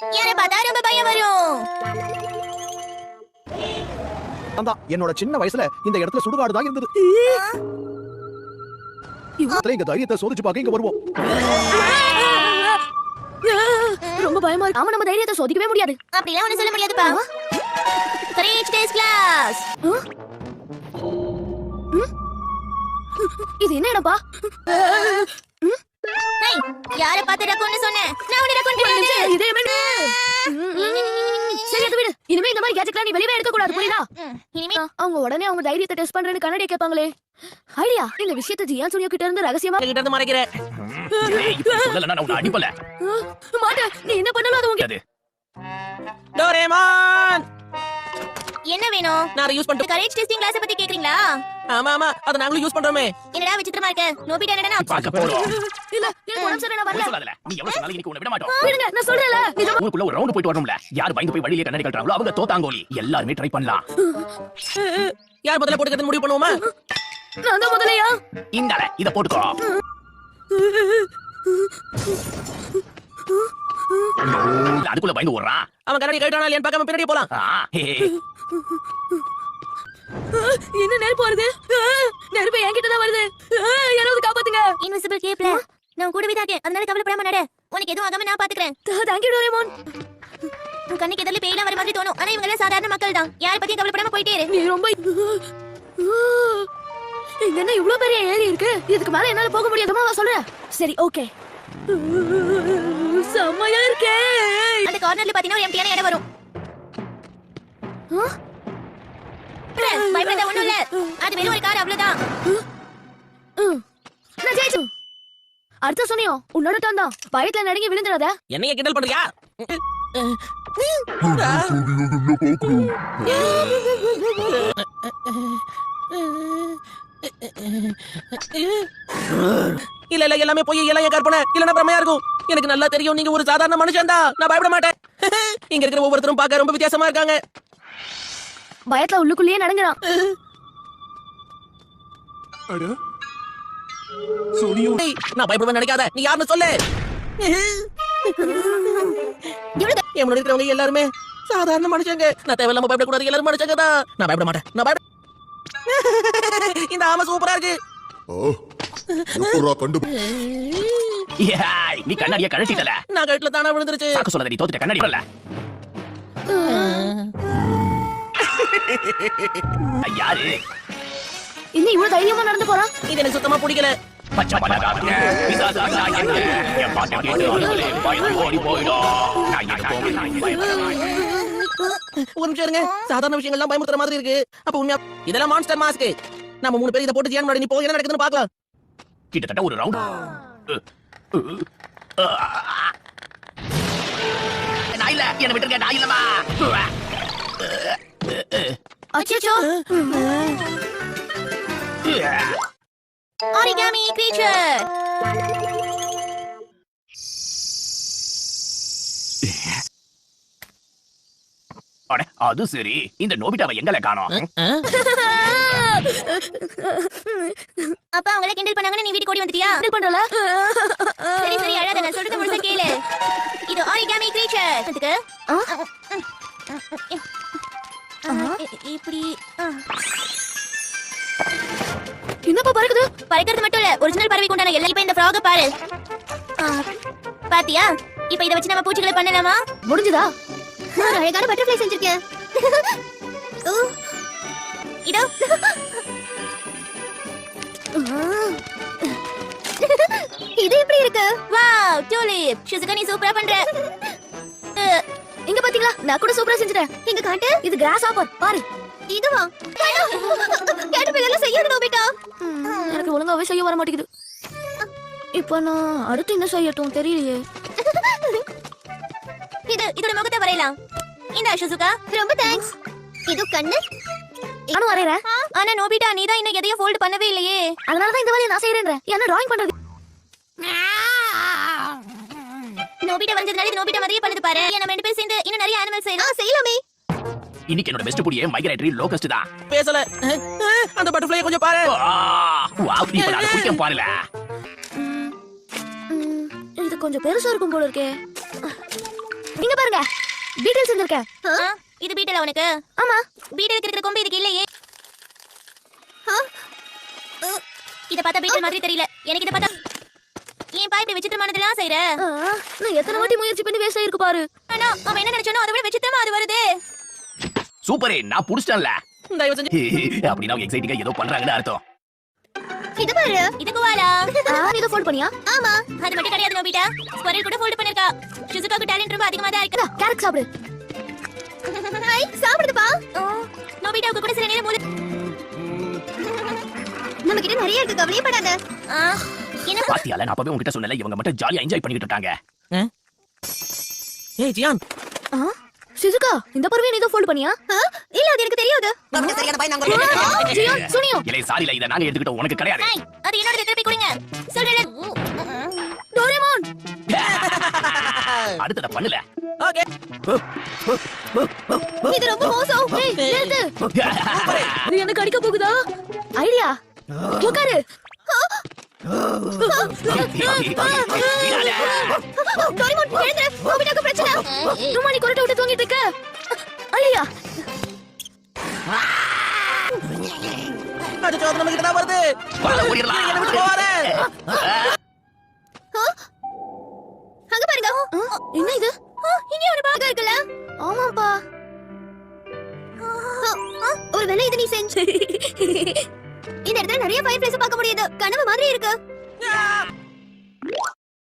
யாரை பார்த்தா ரொம்ப பயம் வரும். என்னோட சின்ன வயசுல இந்த இடத்துல சுடுகாடு தான் இருந்தது. இவ்வளவு எங்க தைரியத்தை சோதிச்சு பார்க்க இங்க வருவோம். ரொம்ப பயமா இருக்கு. ஆமா, நம்ம தைரியத்தை சோதிக்கவே முடியாது. அப்படிலாம் ஒண்ணு சொல்ல முடியாதுப்பா. Courage test class. இது என்ன இடம்பா? ஏய், யாரை பார்த்து ரக்கோன்னு சொன்னேன்? நான் உன்னை ரக்கோன்னு கிடையாது. இதே என்ன? சரி, அது விடு. இனிமே இந்த மாதிரி கேட்ஜெட்லாம் நீ வெளியவே எடுக்க கூடாது, புரியுதா? இனிமே அவங்க உடனே அவங்க தைரியத்தை டெஸ்ட் பண்றேன்னு கண்ணாடியை கேட்பாங்களே. ஐடியா, இந்த விஷயத்தை ஜியான் சூனியா கிட்ட இருந்து ரகசியமா கிட்ட இருந்து மறைக்கிறேன். சொல்லலன்னா நான் உன்னை அடிப்பல. மாட்டேன். நீ என்ன பண்ணாலும் அது உங்க. டோரேமான், என்ன வேணும்? நான் யூஸ் பண்ணிட்டு கரேஜ் டெஸ்டிங் கிளாஸ் பத்தி கேக்குறீங்களா? ஆமா ஆமா, அத நாங்களும் யூஸ் பண்றோமே. என்னடா விசித்திரமா இருக்கு. நோபிட்டா என்னடா? பாக்க போறோம். இல்ல, எனக்கு உடம்பு சரியில்லை, நான் வரல. சொல்லாதல. நீ எவ்வளவு சொன்னாலும் இன்னைக்கு உன்னை விட மாட்டோம். விடுங்க, நான் சொல்றேன்ல. ஊருக்குள்ள ஒரு ரவுண்ட் போயிட்டு வரணும்ல. யார் பயந்து போய் வழியில கண்ணாடி கட்டறாங்களோ அவங்க தோத்தாங்கோலி. எல்லாரும் ட்ரை பண்ணலாம். யார் முதல்ல போட்டுக்கிறது முடிவு பண்ணுவோமா? நான் தான் முதலையா? இந்தால இத போட்டுக்கோ. அதுக்குள்ள பயந்து ஓடுறான். அவன் கண்ணாடி கட்டறானா இல்லையான்னு பார்க்காம பின்னாடியே போலாம். என்ன நெருப்பு வருது? நெருப்பு என்கிட்ட தான் வருது. யாராவது காப்பாத்துங்க. இன்விசிபிள் கேப்ல நான் கூடவே தான் இருக்கேன். அதனால கவலைப்படாம நட. உனக்கு எதுவும் ஆகாம நான் பாத்துக்கிறேன். Thank you Doraemon. உன் கண்ணுக்கு எதிரில பேய்லாம் வர மாதிரி தோணும். ஆனா இவங்க எல்லாம் சாதாரண மக்கள் தான். யாரை பத்தியும் கவலைப்படாம போயிட்டே இரு. நீ ரொம்ப இங்க என்ன இவ்ளோ பெரிய ஏரி இருக்கு? இதுக்கு மேல என்னால போக முடியாதுமா? சொல்றேன். சரி, ஓகே. செம்மையா இருக்கே. அந்த கார்னர்ல பாத்தீங்கன்னா ஒரு எம்டியான இடம் வரும். பயப்படாத, ஒண்ணும் இல்ல. அது வெறும் ஒரு கார், அவ்வளவுதான். நான் ஜெயிச்சு. அடுத்த சொன்னியும் உன்னோட தான் தான். பயத்துல நடுங்கி விழுந்துடாத. என்னைய கிண்டல் பண்றியா? இல்ல இல்ல, எல்லாமே போய் எல்லாம் என் கற்பனை. இல்லன்னா பிரமையா இருக்கும். எனக்கு நல்லா தெரியும் நீங்க ஒரு சாதாரண மனுஷன் தான். நான் பயப்பட மாட்டேன். இங்க இருக்கிற ஒவ்வொருத்தரும் பார்க்க ரொம்ப வித்தியாசமா இருக்காங்க. பயத்துல உள்ளுக்குள்ளேயே நடங்குறான். நான் பயப்படுவேன் நினைக்காத. நீ யாருன்னு சொல்லு. என் இருக்கிறவங்க எல்லாருமே சாதாரண மனுஷங்க. நான் தேவையில்லாம பயப்படக்கூடாது. எல்லாரும் மனுஷங்க தான். நான் பயப்பட மாட்டேன். நான் பயப்பட. இந்த ஆமை சூப்பரா இருக்கு. நீ கண்ணாடிய கழட்டிட்டல. நான் கழுத்துல தானா விழுந்துருச்சு. சாக்கு சொல்லாத, நீ தோத்துட்ட. கண்ணாடி வரல. யாரு இன்னும் இவ்வளவு தைரியமா நடந்து போறான்? இது எனக்கு சுத்தமா பிடிக்கல. பச்சை பலகாரங்க பிசாசாங்க எங்க என் பாட்டு கேட்டு பயம் ஓடி போயிடும். ஒரு நிமிஷம் இருங்க. சாதாரண விஷயங்கள்லாம் பயமுறுத்துற மாதிரி இருக்கு. அப்ப உண்மையா இதெல்லாம் மான்ஸ்டர் மாஸ்க். நம்ம 3 பேர் இதை போட்டு ஜியான் முன்னாடி நீ போய் என்ன நடக்குதுன்னு பார்க்கலாம். கிட்டத்தட்ட ஒரு ரவுண்ட். நான் இல்ல, என்ன விட்டுருங்க. நான் இல்லமா. அச்சச்சோ. Origami creature. அட, அது சரி. இந்த நோபிட்டாவை எங்கல காணோம்? அப்பா அவங்கள கிண்டல் பண்ணாங்கன்னு நீ வீட்டுக்கு ஓடி வந்துட்டியா? கிண்டல் பண்றல? சரி சரி, அழாத. நான் சொல்றது முழுசா கேளு. இது ஆரிகாமி கிரீச்சர். அதுக்கு இப்படி என்னப்பா பறக்குது? பறக்கிறது மட்டும் இல்ல, ஒரிஜினல் பறவைக்கு உண்டான எல்லாம். இப்ப இந்த ஃப்ராக பாரு. பாத்தியா? இப்ப இத வச்சு நம்ம பூச்சிகளை பண்ணலாமா? முடிஞ்சதா? நான் அழகான பட்டர்ஃப்ளை செஞ்சிருக்கேன். இதோ. இது எப்படி இருக்கு? Wow, tulip. ஷிசுகா, நீ சூப்பரா பண்ற. இங்க பாத்தீங்களா? நான் கூட சூப்பரா செஞ்சுட்டேன். இங்க காட்டு. இது கிராஸ் ஆப்பர் பாரு. இதுவா? கேட்டபில்லர்ல செய்யணும் நோபிட்டா. எனக்கு ஒழுங்காவே செய்ய வர மாட்டேங்குது. இப்போ நான் அடுத்து என்ன செய்யட்டும் தெரியலையே. இதோட முகத்தை வரையலாம். இந்த ஷிசுகா, ரொம்ப தேங்க்ஸ். இது கண்ணு. நானும் வரையறேன். ஆனா நோபிட்டா, நீ தான் இன்னும் எதையும் ஃபோல்ட் பண்ணவே இல்லையே. அதனால தான் இந்த வேலையை நான் செய்யறேன். என்ன டிராயிங் பண்றது? நோபிட்டா வந்ததுனால இது நோபிட்டா மாதிரியே பண்ணுது பாரு. நம்ம 2 பேர் சேர்ந்து இன்னும் நிறைய அனிமல் செய்யலாம். செய்யலாமே. இன்னைக்கு என்னோட பெஸ்ட் புடியே மைக்ரேட்டரி லோகஸ்ட் தான். பேசல. அந்த பட்டர்ஃப்ளை கொஞ்சம் பாரு. வாவ், நீ பண்ணாத குடிக்கம் பாருல. இது கொஞ்சம் பெருசா இருக்கும் போல இருக்கே. இங்க பாருங்க டீடைல்ஸ் வந்திருக்க. இது பீட்டல உனக்கு? ஆமா. பீட்டலுக்கு இருக்கிற கொம்பு இதுக்கு இல்லையே. இத பார்த்தா பீட்டல் மாதிரி தெரியல. எனக்கு இத பார்த்தா ஏன் பா இப்படி விசித்திரமானதெல்லாம் செய்யற? நான் எத்தனை வாட்டி முயற்சி பண்ணி வேஸ்ட் ஆயிருக்கு பாரு. ஆனா அவன் என்ன நினைச்சானோ அதை விட விசித்திரமா அது வருது. சூப்பரே, நான் புடிச்சிட்டேன்ல. தயவு செஞ்சு அப்படின்னா எக்ஸைட்டிங்கா ஏதோ பண்றாங்கன்னு அர்த்தம். இது பாரு. இது குவாலா. நீ இத ஃபோல்ட் பண்ணியா? ஆமா. அது மட்டும் கிடையாது நோபிட்டா. ஸ்குவரல் கூட ஃபோல்ட் பண்ணிருக்கா. ஷிசுகாக்கு டாலன்ட் ரொம்ப அதிகமா தான் இருக்கு. கேரட் சாப்பிடு. ஹை, சாப்பிடுதுப்பா. நோபிட்டாவுக்கு கூட சில நேரம் மூளை நம்ம கிட்ட நிறைய இருக்கு, கவலையப்படாத. என்ன பாத்தியால நான் அப்பவே உன்கிட்ட சொன்னல, இவங்க மட்டும் ஜாலியா என்ஜாய் பண்ணிட்டு இருக்காங்க. ஏய் ஜியான், சிசுகா இந்த பறவை நீ இத ஃபோல்ட் பண்ணியா? இல்ல அது எனக்கு தெரியாது. நமக்கு தெரியாத பை நாங்க. ஜியான் சுனியோ. இல்ல சாரில, இத நாங்க எடுத்துக்கிட்டோம், உனக்கு கிடையாது. ஹை, அது என்னோட திருப்பி கொடுங்க. சொல்றேன். டோரேமான். அடுத்தத பண்ணல. ஓகே. இது ரொம்ப மோசம். ஏய் நிறுத்து. இது எனக்கு அடிக்க போகுதா? ஐடியா. உட்காரு. டோரிமான் எழுந்திரு. நோபிட்டாக்கு பிரச்சனை. சும்மா நீ கொரட்டை விட்டு தூங்கிட்டு இருக்க. ஐயா. அது சோதனை நம்ம கிட்ட தான் வருது. வாங்க ஓடிரலாம். என்ன விட்டு போவாத. அங்க பாருங்க. என்ன இது? இங்க ஒரு பாக இருக்குல்ல? ஆமாப்பா. ஒருவேளை இது நீ செஞ்சு இந்த இடத்துல நிறைய ஃபயர் பிளேஸ் பார்க்க முடியுது. கனவு மாதிரி இருக்கு.